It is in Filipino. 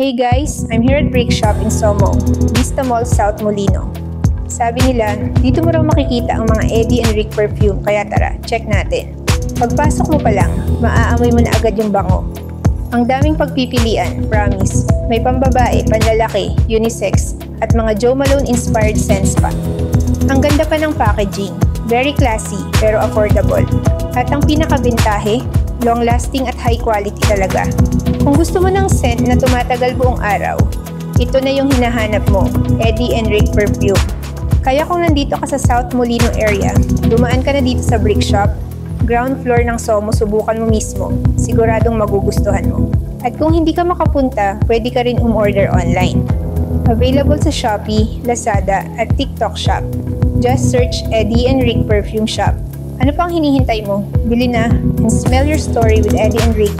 Hey guys, I'm here at Brick Shop in Somo, Vista Mall, South Molino. Sabi nila, dito mo raw makikita ang mga Eddie and Rick perfume, kaya tara, check natin. Pagpasok mo pa lang, maaamoy mo na agad yung bango. Ang daming pagpipilian, promise. May pambabae, panlalaki, unisex, at mga Joe Malone inspired scents pa. Ang ganda pa ng packaging, very classy pero affordable. At ang pinakabintahe, long-lasting at high quality talaga. Kung gusto mo ng scent na tumatagal buong araw, ito na yung hinahanap mo, Eddie and Rick perfume. Kaya kung nandito ka sa South Molino area, dumaan ka na dito sa Brick Shop, ground floor ng Somo, subukan mo mismo. Siguradong magugustuhan mo. At kung hindi ka makapunta, pwede ka rin umorder online. Available sa Shopee, Lazada, at TikTok Shop. Just search Eddie and Rick Perfume Shop. Ano pang hinihintay mo? Bili na and smell your story with Eddie and Rick.